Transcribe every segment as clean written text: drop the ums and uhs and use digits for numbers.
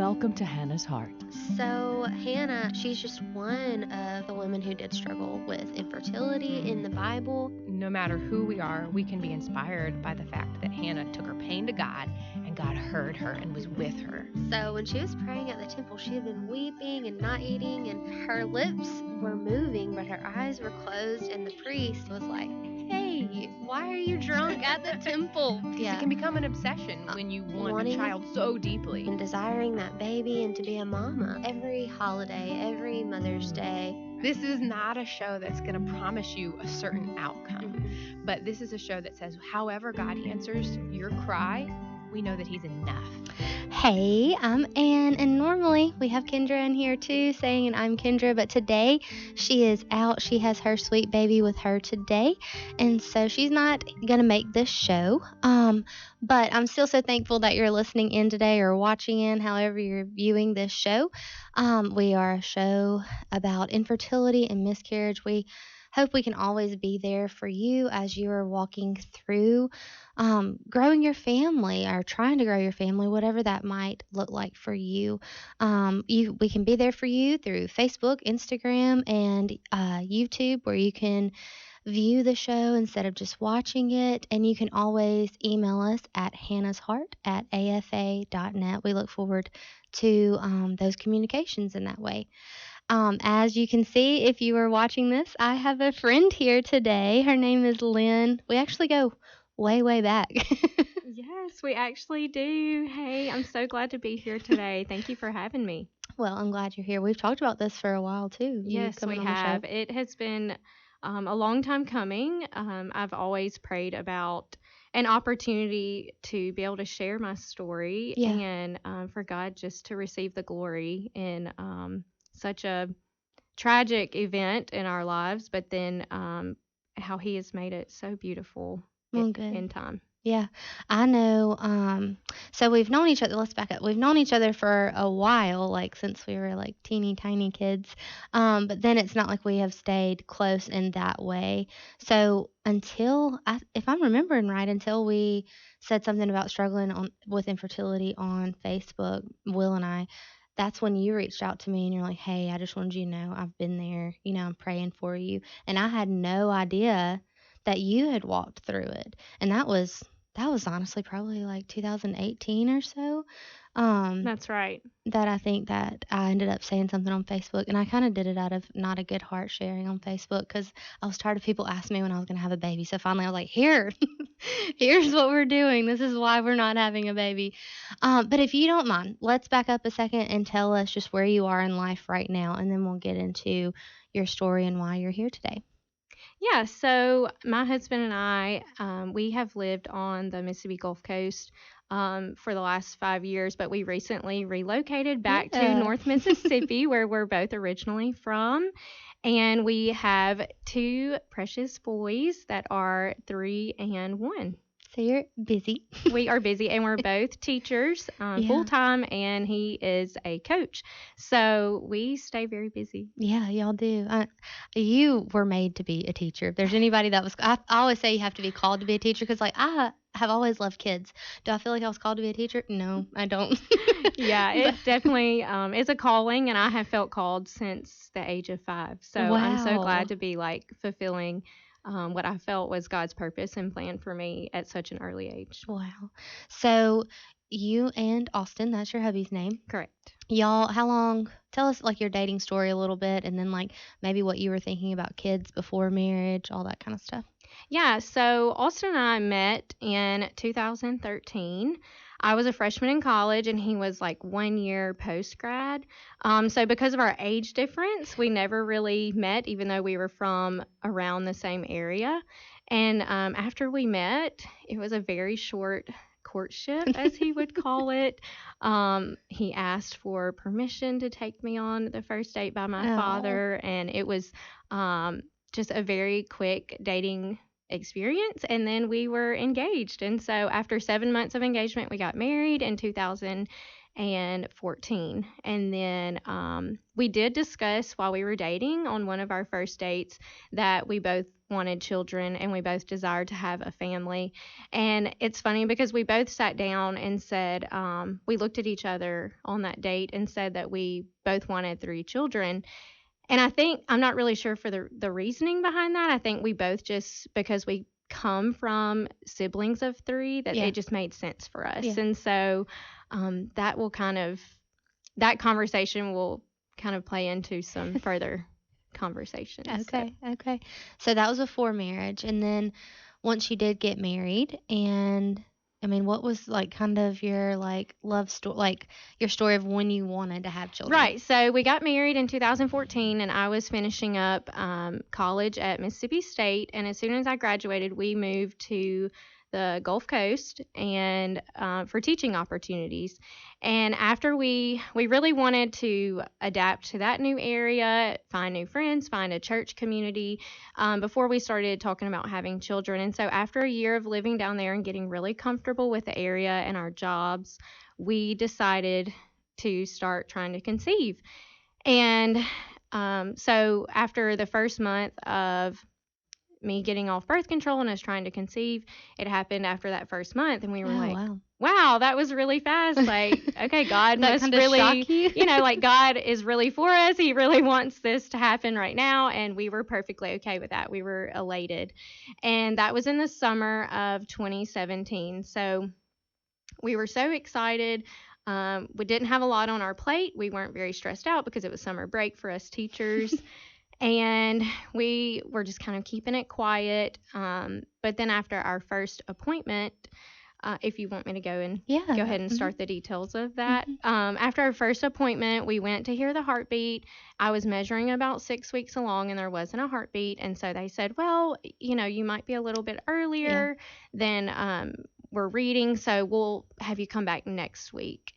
Welcome to Hannah's Heart. So Hannah, she's just one of the women who did struggle with infertility in the Bible. No matter who we are, we can be inspired by the fact that Hannah took her pain to God, and God heard her and was with her. So when she was praying at the temple, she had been weeping and not eating, and her lips were moving, but her eyes were closed, and the priest was like, "Hey, why are you drunk at the temple?" It can become an obsession when you want a child so deeply. And desiring that baby and to be a mama. Every holiday, every Mother's Day. This is not a show that's going to promise you a certain outcome, but this is a show that says, however God answers your cry, we know that He's enough. Hey, I'm Ann, and normally we have Kendra in here too saying, and I'm Kendra, but today she is out. She has her sweet baby with her today, and so she's not going to make this show, but I'm still so thankful that you're listening in today or watching in, however you're viewing this show. We are a show about infertility and miscarriage. We hope we can always be there for you as you are walking through growing your family or trying to grow your family, whatever that might look like for you. We can be there for you through Facebook, Instagram, and YouTube, where you can view the show instead of just watching it. And you can always email us at hannahsheart@afa.net. We look forward to those communications in that way. As you can see, if you are watching this, I have a friend here today. Her name is Lynn. We actually go way back. Yes, we actually do. Hey, I'm so glad to be here today. Thank you for having me. Well, I'm glad you're here. We've talked about this for a while too. Yes, we have. It has been a long time coming. I've always prayed about an opportunity to be able to share my story and for God just to receive the glory in such a tragic event in our lives, but then how He has made it so beautiful in time. Yeah, I know. So we've known each other. Let's back up. We've known each other for a while, like since we were like teeny tiny kids. But then it's not like we have stayed close in that way. So if I'm remembering right, until we said something about struggling with infertility on Facebook, Will and I, that's when you reached out to me and you're like, "Hey, I just wanted you to know I've been there. I'm praying for you." And I had no idea that you had walked through it. And that was honestly probably like 2018 or so. That's right. That I think that I ended up saying something on Facebook, and I kind of did it out of not a good heart sharing on Facebook because I was tired of people asking me when I was going to have a baby. So finally I was like, here's what we're doing. This is why we're not having a baby. But if you don't mind, let's back up a second and tell us just where you are in life right now, and then we'll get into your story and why you're here today. Yeah, so my husband and I, we have lived on the Mississippi Gulf Coast for the last 5 years, but we recently relocated back to North Mississippi, where we're both originally from. And we have 2 precious boys that are 3 and 1. So you're busy. We are busy, and we're both teachers full-time, and he is a coach. So we stay very busy. Yeah, y'all do. You were made to be a teacher. If there's anybody I always say you have to be called to be a teacher because, like, I have always loved kids. Do I feel like I was called to be a teacher? No, I don't. Yeah, it definitely is a calling, and I have felt called since the age of 5. So I'm so glad to be, like, fulfilling what I felt was God's purpose and plan for me at such an early age. Wow. So you and Austin, that's your hubby's name. Correct. Y'all, how long? Tell us like your dating story a little bit, and then like maybe what you were thinking about kids before marriage, all that kind of stuff. Yeah, so Austin and I met in 2013. I was a freshman in college, and he was like 1 year post-grad. So because of our age difference, we never really met, even though we were from around the same area. And after we met, it was a very short courtship, as he would call it. He asked for permission to take me on the first date by my father, and it was just a very quick dating experience. And then we were engaged. And so after 7 months of engagement, we got married in 2014. And then we did discuss while we were dating on one of our first dates that we both wanted children and we both desired to have a family. And it's funny because we both sat down and said, we looked at each other on that date and said that we both wanted 3 children. And I think, I'm not really sure for the reasoning behind that. I think we both just, because we come from siblings of 3, that Yeah. it just made sense for us. Yeah. And so that conversation will kind of play into some further conversations. Okay. So that was before marriage. And then once you did get married, and I mean, what was like kind of your like love story, like your story of when you wanted to have children? Right. So we got married in 2014, and I was finishing up college at Mississippi State. And as soon as I graduated, we moved to the Gulf Coast and for teaching opportunities. And after we really wanted to adapt to that new area, find new friends, find a church community before we started talking about having children. And so after a year of living down there and getting really comfortable with the area and our jobs, we decided to start trying to conceive. And so after the first month of me getting off birth control and us trying to conceive, it happened after that first month, and we were wow, that was really fast. Like, okay, God That must kinda really, shock you? like God is really for us. He really wants this to happen right now, and we were perfectly okay with that. We were elated, and that was in the summer of 2017. So we were so excited. We didn't have a lot on our plate. We weren't very stressed out because it was summer break for us teachers. And we were just kind of keeping it quiet. But then after our first appointment, if you want me to go ahead and start the details of that. After our first appointment, we went to hear the heartbeat. I was measuring about 6 weeks along, and there wasn't a heartbeat. And so they said, well, you might be a little bit earlier than we're reading, so we'll have you come back next week.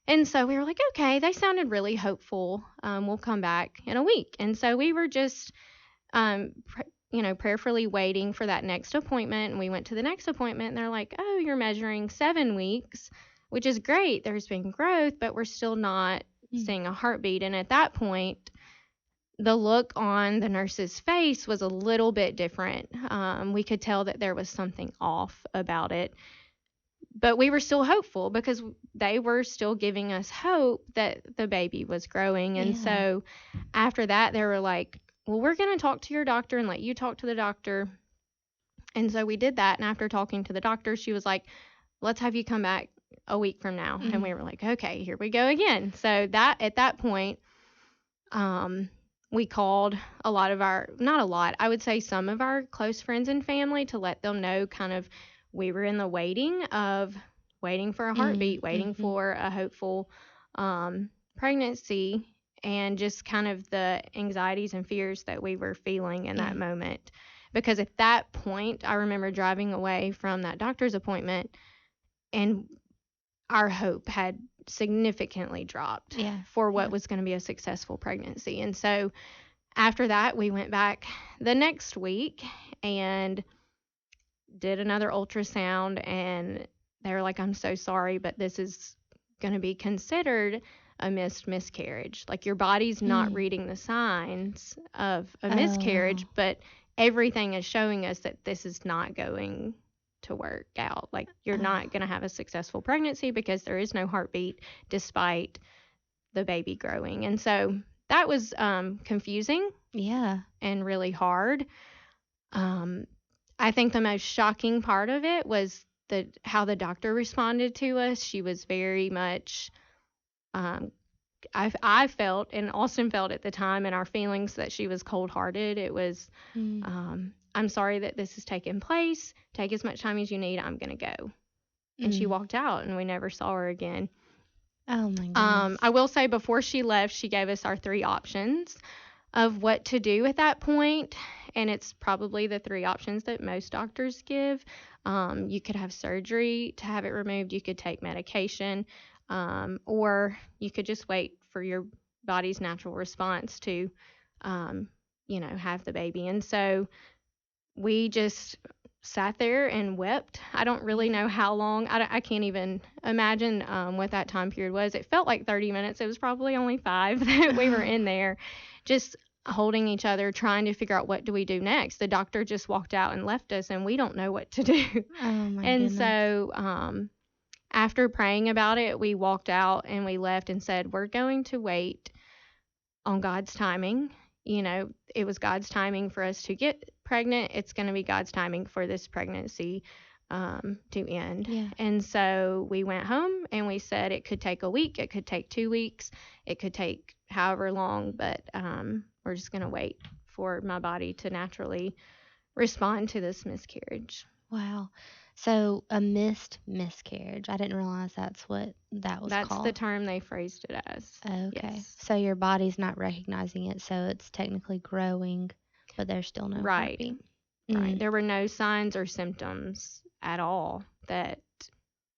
And so we were like, okay, they sounded really hopeful. We'll come back in a week. And so we were just, prayerfully waiting for that next appointment. And we went to the next appointment, and they're like, oh, you're measuring 7 weeks, which is great. There's been growth, but we're still not seeing a heartbeat. And at that point, the look on the nurse's face was a little bit different. We could tell that there was something off about it. But we were still hopeful because they were still giving us hope that the baby was growing. And so after that, they were like, well, we're going to talk to your doctor and let you talk to the doctor. And so we did that. And after talking to the doctor, she was like, let's have you come back a week from now. And we were like, okay, here we go again. So at that point, we called a lot of not a lot, I would say some of our close friends and family to let them know kind of we were in the waiting for a heartbeat, waiting for a hopeful pregnancy, and just kind of the anxieties and fears that we were feeling in that moment. Because at that point, I remember driving away from that doctor's appointment, and our hope had significantly dropped for what was going to be a successful pregnancy. And so after that, we went back the next week and did another ultrasound, and they were like, I'm so sorry, but this is going to be considered a miscarriage. Like, your body's not reading the signs of a miscarriage, but everything is showing us that this is not going to work out. Like, you're not going to have a successful pregnancy because there is no heartbeat despite the baby growing. And so that was confusing and really hard. I think the most shocking part of it was how the doctor responded to us. She was very much, I felt, and Austin felt at the time, and our feelings, that she was cold-hearted. It was, I'm sorry that this has taken place. Take as much time as you need. I'm going to go. And she walked out, and we never saw her again. Oh, my goodness. I will say, before she left, she gave us our 3 options of what to do at that point. And it's probably the 3 options that most doctors give. You could have surgery to have it removed. You could take medication, or you could just wait for your body's natural response to, have the baby. And so we just sat there and wept. I don't really know how long. I can't even imagine what that time period was. It felt like 30 minutes. It was probably only 5 that we were in there, just holding each other, trying to figure out what do we do next. The doctor just walked out and left us, and we don't know what to do. Oh my And goodness. so after praying about it, we walked out and we left and said, we're going to wait on God's timing. You know, it was God's timing for us to get pregnant. It's going to be God's timing for this pregnancy to end. Yeah. And so we went home and we said it could take a week, it could take 2 weeks, it could take however long, but we're just going to wait for my body to naturally respond to this miscarriage. Wow. So a missed miscarriage. I didn't realize that's what that was That's called. the term they phrased it as. Okay. Yes. So your body's not recognizing it, so it's technically growing, but there's still no Right. heartbeat. Right. Mm. There were no signs or symptoms at all that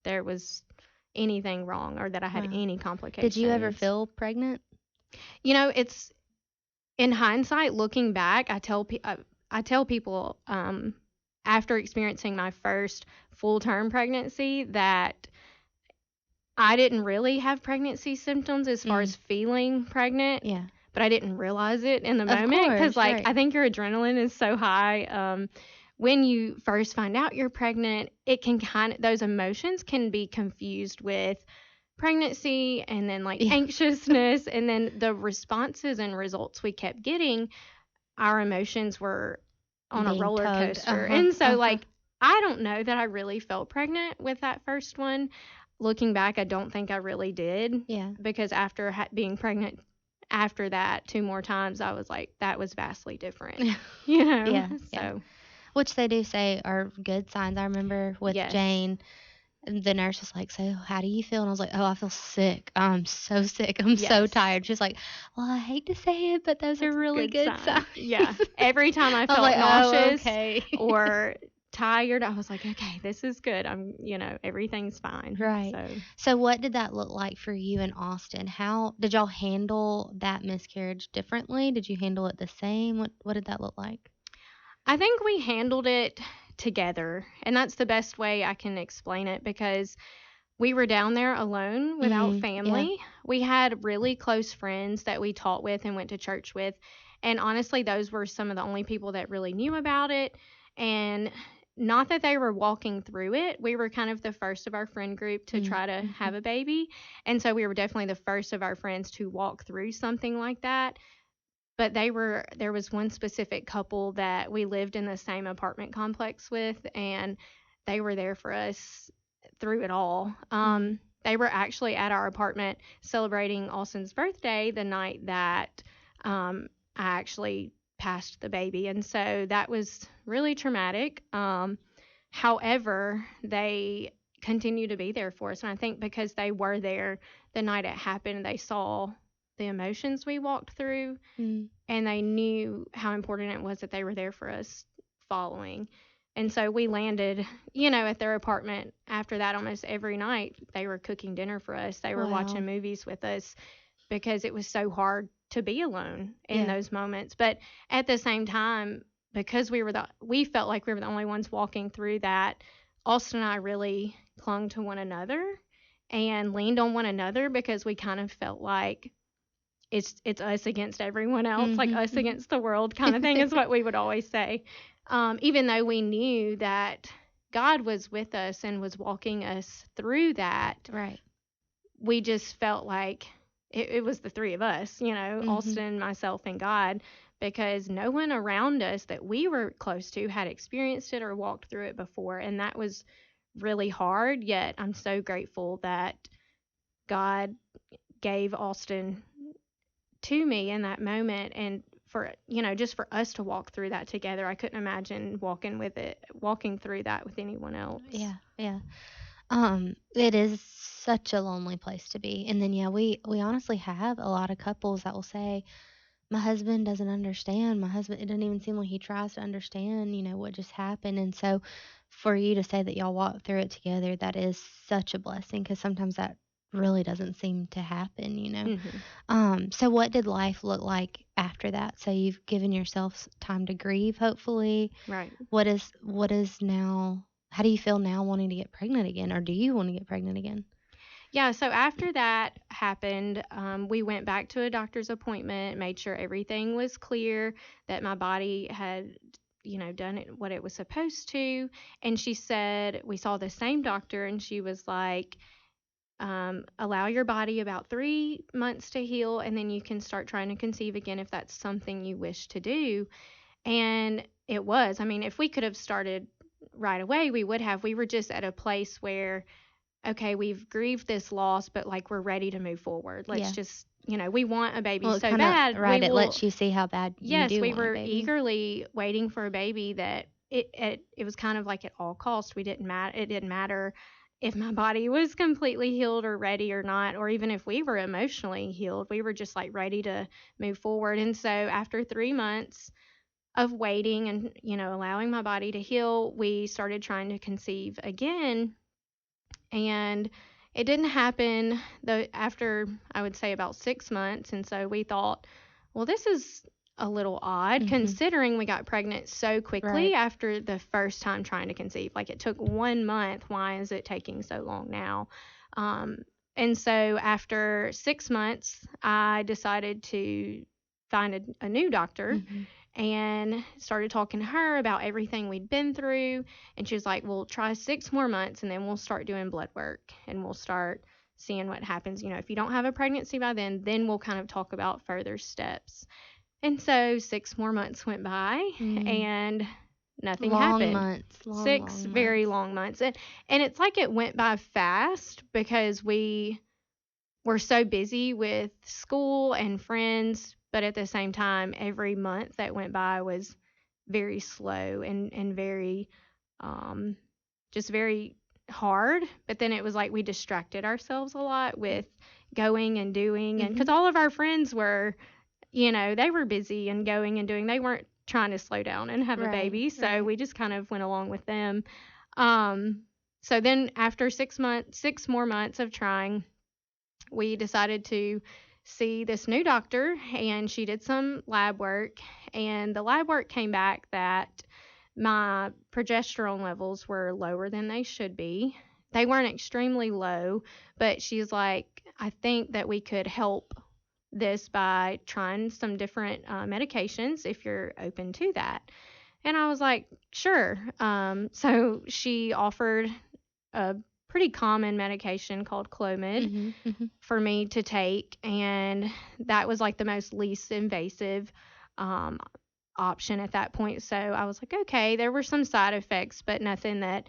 there was anything wrong or that I had Wow. any complications. Did you ever feel pregnant? You know, it's in hindsight, looking back, I tell people after experiencing my first full-term pregnancy that I didn't really have pregnancy symptoms as far as feeling pregnant. Yeah. But I didn't realize it in the Of moment because, course, like, right. I think your adrenaline is so high. When you first find out you're pregnant, it can those emotions can be confused with pregnancy and then like Yeah. anxiousness, and then the responses and results we kept getting, our emotions were on a Being roller tugged. coaster. Uh-huh, And so, uh-huh. like, I don't know that I really felt pregnant with that first one. Looking back, I don't think I really did. Yeah. Because after being pregnant after that 2 more times, I was like, that was vastly different. You know? Yeah, So, yeah. Which they do say are good signs. I remember with Yes. Jane, the nurse was like, so how do you feel? And I was like, oh, I feel sick. I'm so sick. I'm so Yes. tired. She's like, well, I hate to say it, but those are really good signs. Yeah. Every time I I was felt like, nauseous oh, okay. or tired, I was like, okay, this is good. Everything's fine. Right. So what did that look like for you in Austin? How did y'all handle that miscarriage differently? Did you handle it the same? What did that look like? I think we handled it together, and that's the best way I can explain it because we were down there alone without family. Yeah. We had really close friends that we taught with and went to church with, and honestly, those were some of the only people that really knew about it. And not that they were walking through it. We were kind of the first of our friend group to try to have a baby, and so we were definitely the first of our friends to walk through something like that. But there was one specific couple that we lived in the same apartment complex with, and they were there for us through it all. They were actually at our apartment celebrating Austin's birthday the night that I actually passed the baby, and so that was really traumatic. However, they continue to be there for us, and I think because they were there the night it happened, they saw the emotions we walked through, and they knew how important it was that they were there for us following. And so we landed, at their apartment after that almost every night. They were cooking dinner for us. They were watching movies with us because it was so hard to be alone in those moments. But at the same time, because we felt like we were the only ones walking through that, Austin and I really clung to one another and leaned on one another because we kind of felt like it's us against everyone else, like us against the world kind of thing is what we would always say. Even though we knew that God was with us and was walking us through that, right? We just felt like it was the three of us, Austin, myself, and God, because no one around us that we were close to had experienced it or walked through it before. And that was really hard, yet I'm so grateful that God gave Austin to me in that moment, and for just for us to walk through that together. I couldn't imagine walking through that with anyone else. Yeah. It is such a lonely place to be. And then we honestly have a lot of couples that will say, my husband doesn't understand. It doesn't even seem like he tries to understand, what just happened. And so for you to say that y'all walked through it together, that is such a blessing, because sometimes that really doesn't seem to happen, Mm-hmm. So what did life look like after that? So you've given yourself time to grieve, hopefully. Right. What is now? How do you feel now wanting to get pregnant again, or do you want to get pregnant again? Yeah, so after that happened, we went back to a doctor's appointment, made sure everything was clear, that my body had, done what it was supposed to. And she said, we saw the same doctor, and she was like, allow your body about 3 months to heal, and then you can start trying to conceive again if that's something you wish to do. And it was. I mean, if we could have started right away, we would have. We were just at a place where, okay, we've grieved this loss, but like we're ready to move forward. Let's Yeah. just, we want a baby Well, it so kind of bad. right. We It will, lets you see how bad you yes, do we want a were baby. eagerly waiting for a baby that it was kind of like at all cost. It didn't matter if my body was completely healed or ready or not, or even if we were emotionally healed. We were just like ready to move forward. And so after 3 months of waiting and, allowing my body to heal, we started trying to conceive again. And it didn't happen though after, I would say, about 6 months. And so we thought, well, this is a little odd considering we got pregnant so quickly after the first time trying to conceive. Like, it took 1 month. Why is it taking so long now? And so after 6 months, I decided to find a new doctor and started talking to her about everything we'd been through. And she was like, well, try 6 more months and then we'll start doing blood work and we'll start seeing what happens. If you don't have a pregnancy by then we'll kind of talk about further steps. And so 6 more months went by and nothing happened. Long 6 very long months. And it's like it went by fast because we were so busy with school and friends, but at the same time, every month that went by was very slow and very, just very hard. But then it was like we distracted ourselves a lot with going and doing. And because all of our friends were, they were busy and going and doing. They weren't trying to slow down and have a baby. So we just kind of went along with them. So then after 6 more months of trying, we decided to see this new doctor, and she did some lab work, and the lab work came back that my progesterone levels were lower than they should be. They weren't extremely low, but she's like, I think that we could help this by trying some different medications if you're open to that. And I was like, sure. So she offered a pretty common medication called Clomid for me to take, and that was like the most least invasive option at that point. So I was like, okay, there were some side effects, but nothing that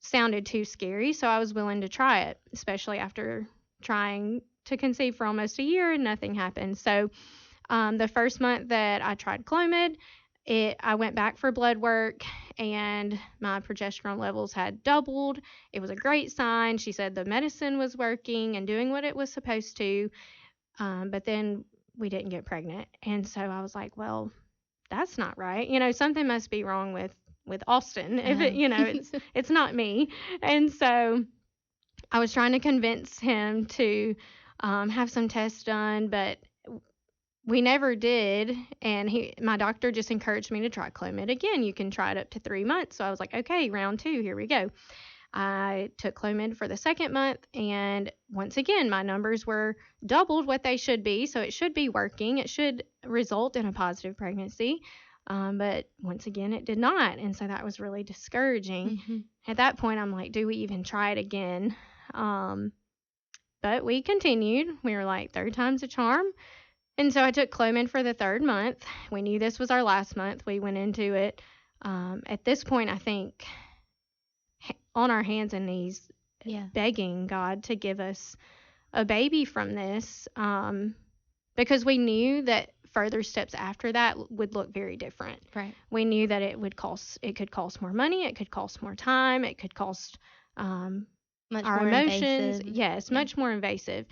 sounded too scary. So I was willing to try it, especially after trying to conceive for almost a year and nothing happened. So the first month that I tried Clomid, I went back for blood work and my progesterone levels had doubled. It was a great sign. She said the medicine was working and doing what it was supposed to. But then we didn't get pregnant. And so I was like, well, that's not right. Something must be wrong with Austin. If it's not me. And so I was trying to convince him to have some tests done, but we never did, and my doctor just encouraged me to try Clomid again. You can try it up to 3 months. So I was like, okay, round 2, here we go. I took Clomid for the second month, and once again, my numbers were doubled what they should be, so it should be working. It should result in a positive pregnancy, but once again, it did not, and so that was really discouraging. At that point, I'm like, do we even try it again? But we continued. We were like, third time's a charm. And so I took Clomid for the third month. We knew this was our last month. We went into it. At this point, I think, on our hands and knees, begging God to give us a baby from this, because we knew that further steps after that would look very different. Right. We knew that it could cost more money. It could cost more time. It could cost our emotions. Invasive. Yes, much more invasive.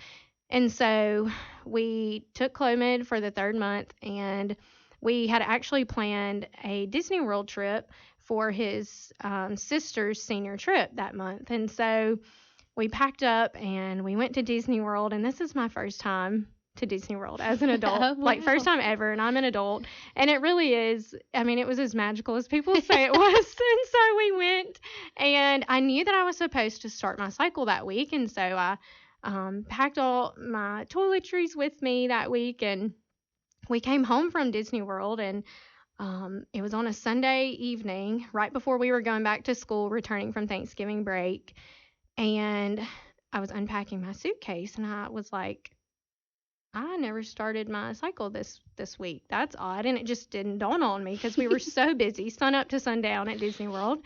And so we took Clomid for the third month, and we had actually planned a Disney World trip for his sister's senior trip that month. And so we packed up and we went to Disney World. And this is my first time to Disney World as an adult. Oh, Like, wow. first time ever, and I'm an adult. And it really is, I mean, it was as magical as people say it was. And so we went, and I knew that I was supposed to start my cycle that week. And so I packed all my toiletries with me that week, and we came home from Disney World, and it was on a Sunday evening, right before we were going back to school, returning from Thanksgiving break. And I was unpacking my suitcase, and I was like, I never started my cycle this week. That's odd. And it just didn't dawn on me because we were so busy, sun up to sundown at Disney World.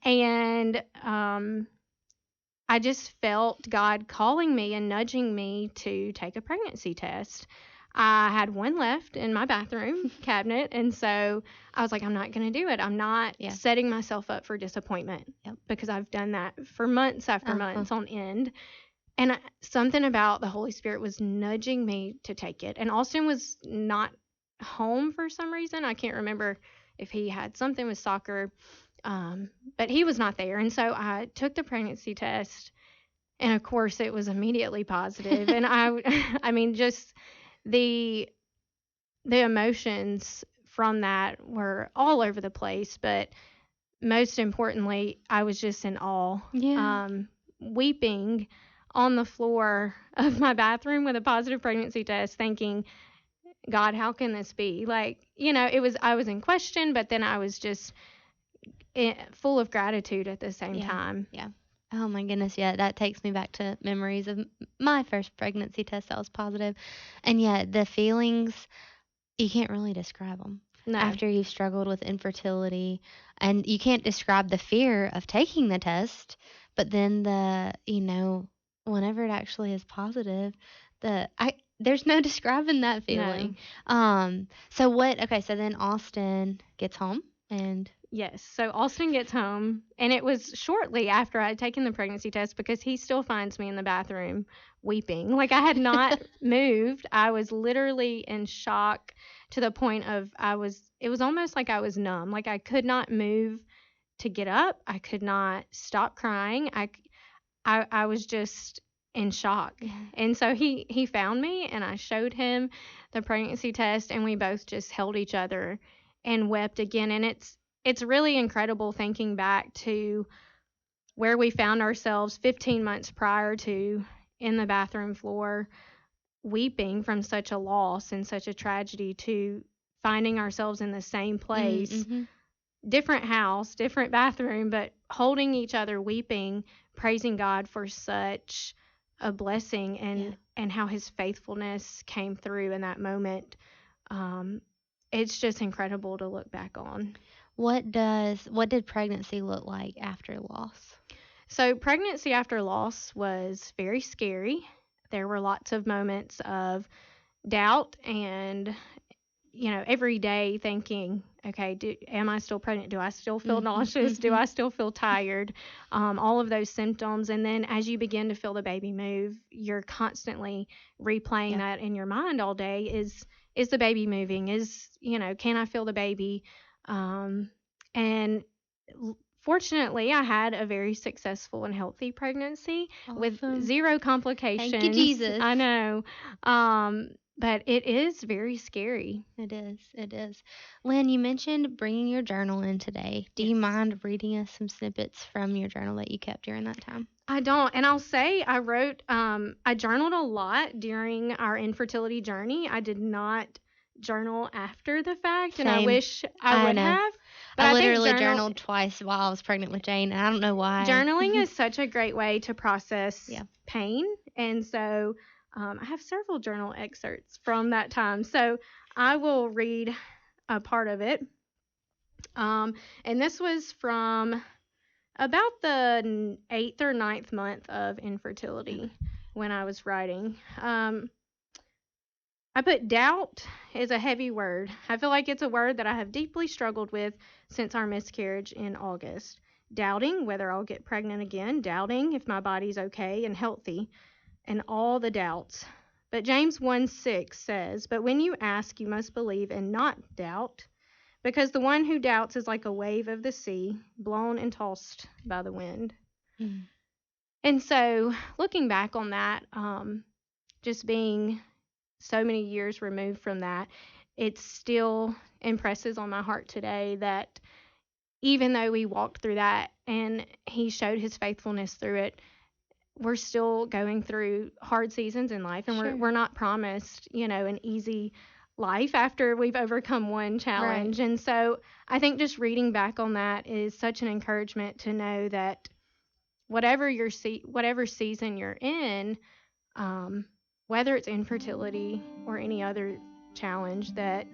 And I just felt God calling me and nudging me to take a pregnancy test. I had one left in my bathroom cabinet, and so I was like, I'm not going to do it. I'm not setting myself up for disappointment because I've done that for months after months on end. And something about the Holy Spirit was nudging me to take it. And Austin was not home for some reason. I can't remember if he had something with soccer, but he was not there. And so I took the pregnancy test, and of course it was immediately positive. And I mean, just the emotions from that were all over the place. But most importantly, I was just in awe, weeping on the floor of my bathroom with a positive pregnancy test, thinking, God, how can this be? Like, I was in question, but then I was just full of gratitude at the same time. Yeah. Oh my goodness. Yeah. That takes me back to memories of my first pregnancy test that was positive. And yet the feelings, you can't really describe them. No. After you've struggled with infertility, and you can't describe the fear of taking the test, but then whenever it actually is positive, there's no describing that feeling. No. So then Austin gets home, and yes, so Austin gets home, and it was shortly after I had taken the pregnancy test, because he still finds me in the bathroom weeping. Like, I had not moved. I was literally in shock to the point of it was almost like I was numb. Like, I could not move to get up. I could not stop crying. I was just in shock. And so he found me, and I showed him the pregnancy test, and we both just held each other and wept again. And it's really incredible thinking back to where we found ourselves 15 months prior to, in the bathroom floor, weeping from such a loss and such a tragedy, to finding ourselves in the same place. Mm-hmm. Different house, different bathroom, but holding each other, weeping, praising God for such a blessing, and how his faithfulness came through in that moment. It's just incredible to look back on. What did pregnancy look like after loss? So pregnancy after loss was very scary. There were lots of moments of doubt, and every day thinking, okay, am I still pregnant? Do I still feel nauseous? Do I still feel tired? All of those symptoms. And then as you begin to feel the baby move, you're constantly replaying that in your mind all day. Is the baby moving? Can I feel the baby? And fortunately, I had a very successful and healthy pregnancy with zero complications. Thank you, Jesus. I know. But it is very scary. It is. Lynn, you mentioned bringing your journal in today. Do you mind reading us some snippets from your journal that you kept during that time? I don't. And I'll say I journaled a lot during our infertility journey. I did not journal after the fact, and I wish I would have. But I literally journaled twice while I was pregnant with Jane, and I don't know why. Journaling is such a great way to process pain. And so I have several journal excerpts from that time. So I will read a part of it. And this was from about the 8th or 9th month of infertility when I was writing. I put, doubt is a heavy word. I feel like it's a word that I have deeply struggled with since our miscarriage in August. Doubting whether I'll get pregnant again, doubting if my body's okay and healthy, and all the doubts. But James 1:6 says, but when you ask, you must believe and not doubt, because the one who doubts is like a wave of the sea, blown and tossed by the wind. And so, looking back on that, just being so many years removed from that, it still impresses on my heart today that even though we walked through that and he showed his faithfulness through it, we're still going through hard seasons in life, and Sure. we're not promised, an easy life after we've overcome one challenge. Right. And so I think just reading back on that is such an encouragement to know that whatever season you're in, um, whether it's infertility or any other challenge, that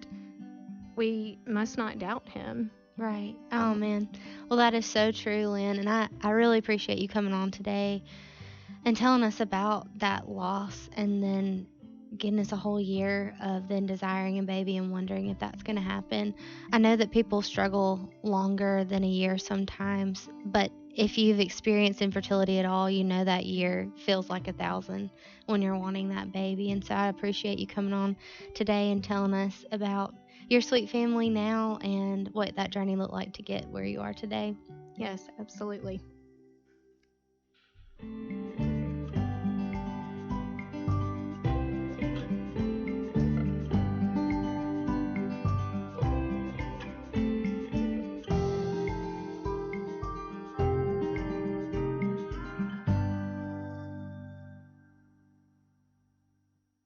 we must not doubt him. Right. Oh, man. Well, that is so true, Lynn. And I really appreciate you coming on today and telling us about that loss, and then getting us a whole year of then desiring a baby and wondering if that's going to happen. I know that people struggle longer than a year sometimes, but if you've experienced infertility at all, you know that year feels like 1,000 when you're wanting that baby. And so I appreciate you coming on today and telling us about your sweet family now and what that journey looked like to get where you are today. Yes, absolutely.